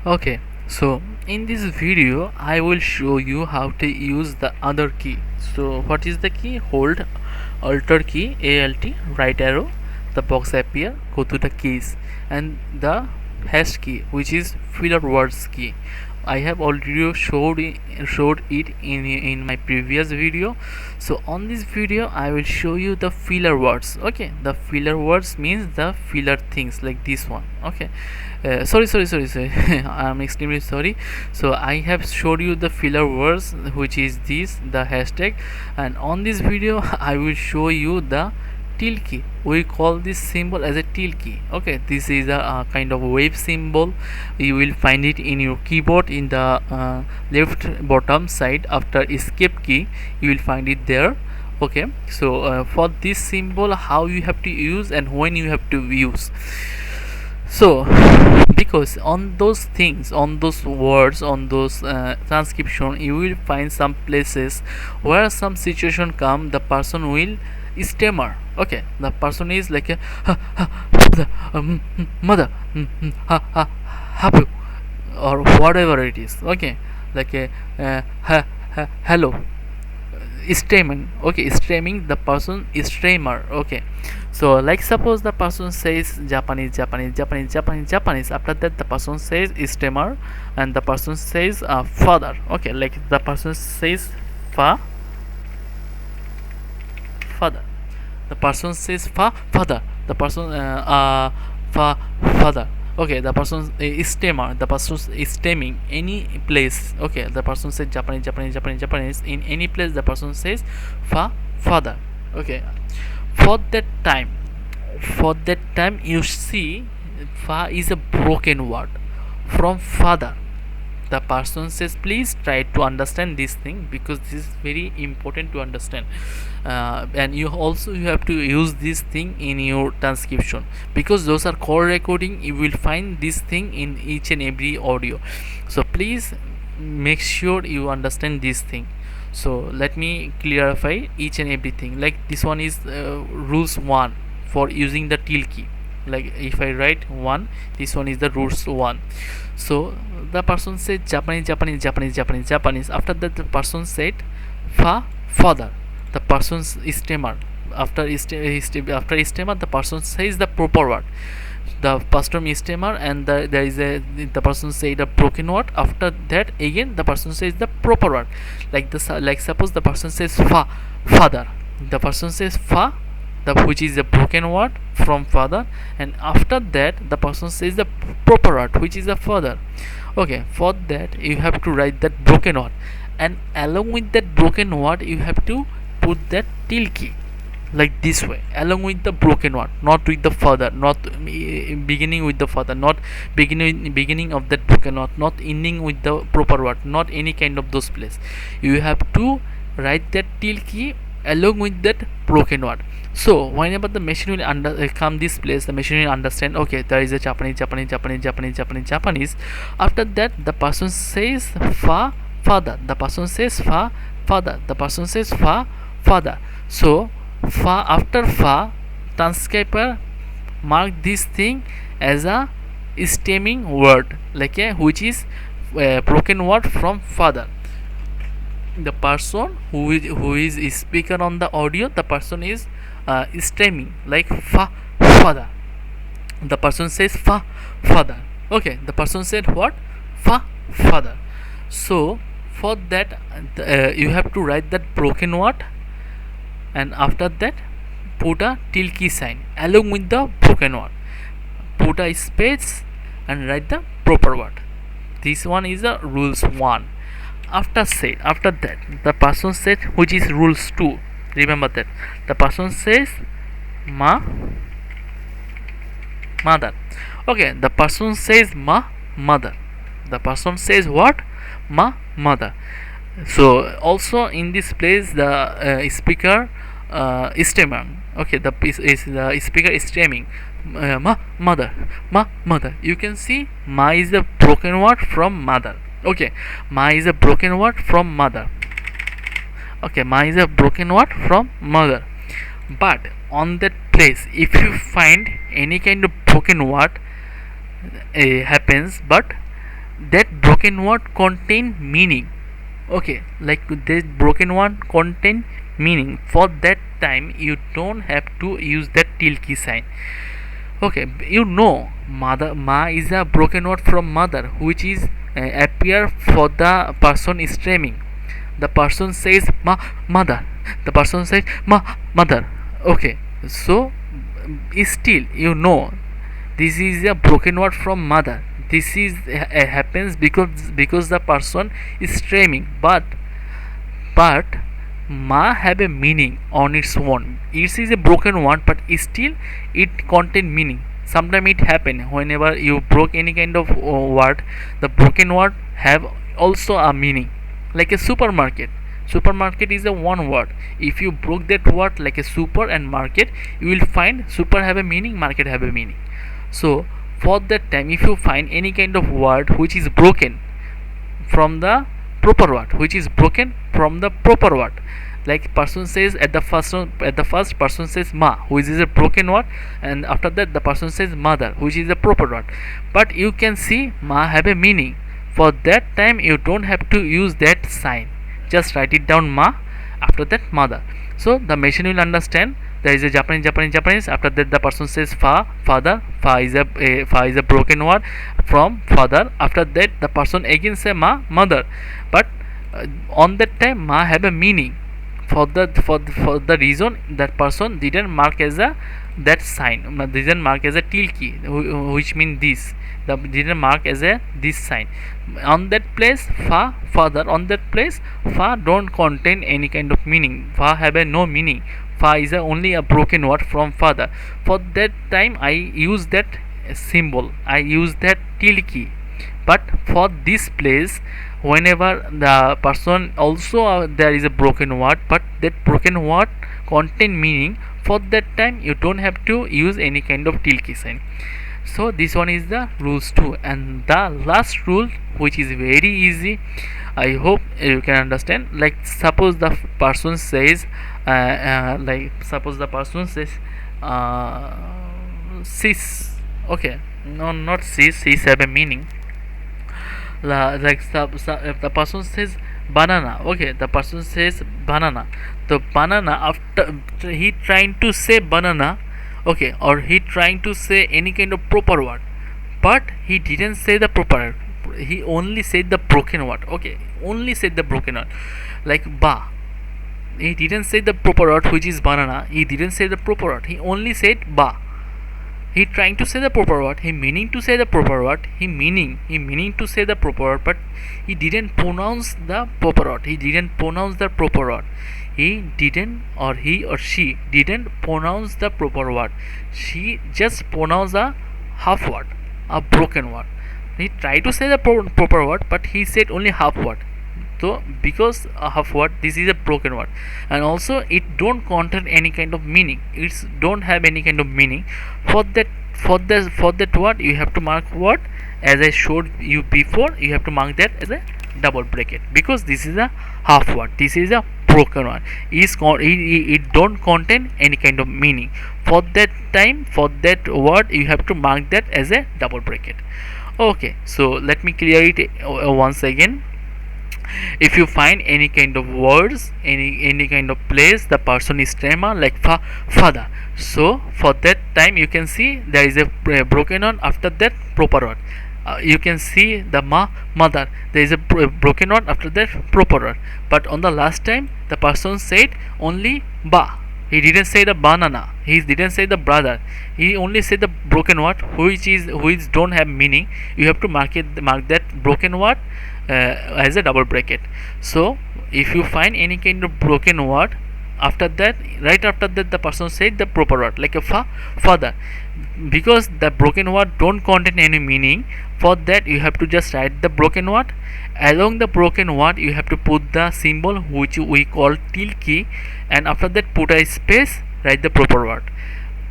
Okay, so in this video I will show you how to use the other key. So what is the key? Hold alter key, alt, right arrow, the box appear, go to the keys, and the hash key, which is filler words key. I have already showed it in my previous video. So on this video I will show you the filler words. Okay, the filler words means the filler things like this one. Okay, sorry. I'm extremely sorry. So I have showed you the filler words, which is this, the hashtag, and on this video I will show you the tilde key. We call this symbol as a tilde key. Okay, this is a kind of wave symbol. You will find it in your keyboard in the left bottom side. After escape key you will find it there. Okay, so for this symbol, how you have to use and when you have to use. So because on those things, on those words, on those transcription, you will find some places where some situation come, the person will stammer. Okay, the person is like a mother, mother, hapu, or whatever it is. Okay, like a hello, stemming. Okay, stemming, the person is stammer. Okay, so like suppose the person says Japanese. After that the person says stammer, and the person says father. Okay, like the person says father, the person says father, the person father. Okay, the person is stammer, the person is stemming any place. Okay, the person says Japanese in any place, the person says father. Okay, for that time, you see fa is a broken word from father. The person says please try to understand this thing, because this is very important to understand, and you have to use this thing in your transcription, because those are call recording. You will find this thing in each and every audio, so please make sure you understand this thing. So let me clarify each and everything. Like this one is rules 1 for using the tilde key. Like if I write 1, this one is the rules 1. So the person said Japanese. After that the person said father, the person's stammer. After stammer, the person says the proper word. The person is stammer, and the person said a broken word. After that again the person says the proper word. Like suppose the person says father, the person says which is a broken word from father, and after that the person says the proper word, which is a father. Okay, for that you have to write that broken word, and along with that broken word you have to put that tilde key, like this way, along with the broken word, not with the father, not beginning with the father, not beginning of that broken word, not ending with the proper word, not any kind of those place. You have to write that tilde key along with that broken word. So whenever the machine will come this place, the machine will understand, okay, there is a Japanese. After that the person says father, the person says father, the person says father. So after transcriber mark this thing as a stemming word, like a which is broken word from father. The person who is speaker on the audio, the person is stemming like father. The person says father. Okay, the person said what? Father. So for that you have to write that broken word, and after that put a tilde key sign along with the broken word, put a space and write the proper word. This one is a rules 1. After that the person said, which is rules 2. Remember that the person says mother. Okay, the person says mother, the person says what? Mother. So also in this place the speaker is stemming. Okay, the speaker is stemming mother. You can see is the broken word from mother. Okay, ma is a broken word from mother. Okay, ma is a broken word from mother. But on that place, if you find any kind of broken word happens, but that broken word contain meaning. Okay, like this broken word contain meaning. For that time you don't have to use that tilde sign. Okay, you know, mother ma is a broken word from mother, which is appear for the person streaming. The person says ma mother. The person says ma mother. Okay, so still you know this is a broken word from mother. This is happens because the person is streaming, but ma have a meaning on its own. It is a broken one, but still it contain meaning. Sometimes it happen whenever you broke any kind of word, the broken word have also a meaning. Like a supermarket. Supermarket is a one word. If you broke that word like a super and market, you will find super have a meaning, market have a meaning. So for that time, if you find any kind of word which is broken from the proper word, which is broken from the proper word, like person says at the first person says ma, which is a broken word, and after that the person says mother, which is a proper word, but you can see ma have a meaning. For that time you don't have to use that sign, just write it down ma, after that mother. So the machine will understand there is a Japanese. After that the person says fa, father. Fa is a broken word from father. After that the person again say ma, mother. But on that time ma have a meaning. For the reason that person didn't mark as a that sign, didn't mark as a tilde key, which mean this. The didn't mark as a this sign. On that place fa, father. On that place fa don't contain any kind of meaning. Fa have a no meaning. Fa is only a broken word from father. For that time I use that symbol, I use that tilde key. But for this place, whenever the person also there is a broken word, but that broken word contain meaning, for that time you don't have to use any kind of tilde key sign. So this one is the rules 2, and the last rule, which is very easy, I hope you can understand. Like suppose the person says suppose the person says sis. Okay, no, not sis have a meaning. If the person says banana, okay, the person says banana, the banana, after he trying to say banana, okay, or he trying to say any kind of proper word, but he didn't say the proper, he only said the broken word. Okay, only said the broken word, like ba. He didn't say the proper word, which is banana. He didn't say the proper word, he only said ba. He trying to say the proper word, he meaning to say the proper word, he meaning to say the proper word, but he didn't pronounce the proper word, he didn't pronounce the proper word, he didn't, or he or she didn't pronounce the proper word, she just pronounced a half word, a broken word. He tried to say the proper word, but he said only half word. So because a half word, this is a broken word, and also it don't contain any kind of meaning, it's don't have any kind of meaning. For that word you have to mark what, as I showed you before, you have to mark that as a double bracket, because this is a half word, this is a broken word, it don't contain any kind of meaning. For that time, for that word, you have to mark that as a double bracket. Okay, so let me clear it once again. If you find any kind of words, any kind of place, the person is tremor, like father, so for that time you can see there is a broken one, after that proper one. You can see the mother, there is a broken one, after that proper one. But on the last time the person said only ba, he didn't say the banana, he didn't say the brother, he only said the broken word, which don't have meaning. You have to mark that broken word as a double bracket. So if you find any kind of broken word, after that, right after that, the person said the proper word, like a father, because the broken word don't contain any meaning. For that you have to just write the broken word. Along the broken word you have to put the symbol which we call tilde key, and after that put a space, write the proper word.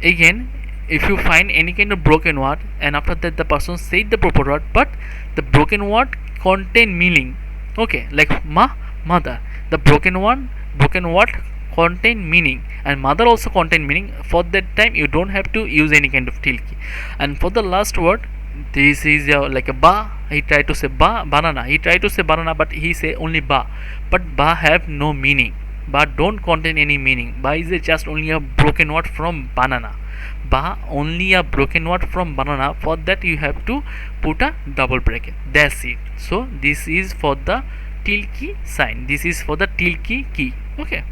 Again, if you find any kind of broken word, and after that the person said the proper word, but the broken word contain meaning, okay, like mother, the broken word contain meaning, and mother also contain meaning. For that time you don't have to use any kind of tilde key. And for the last word, this is like a ba, He tried to say banana. He tried to say banana, but he say only ba. But ba have no meaning. Ba don't contain any meaning. Ba is just only a broken word from banana. Ba only a broken word from banana. For that you have to put a double bracket. That's it. So this is for the Tilde Key sign. This is for the Tilde Key. Okay.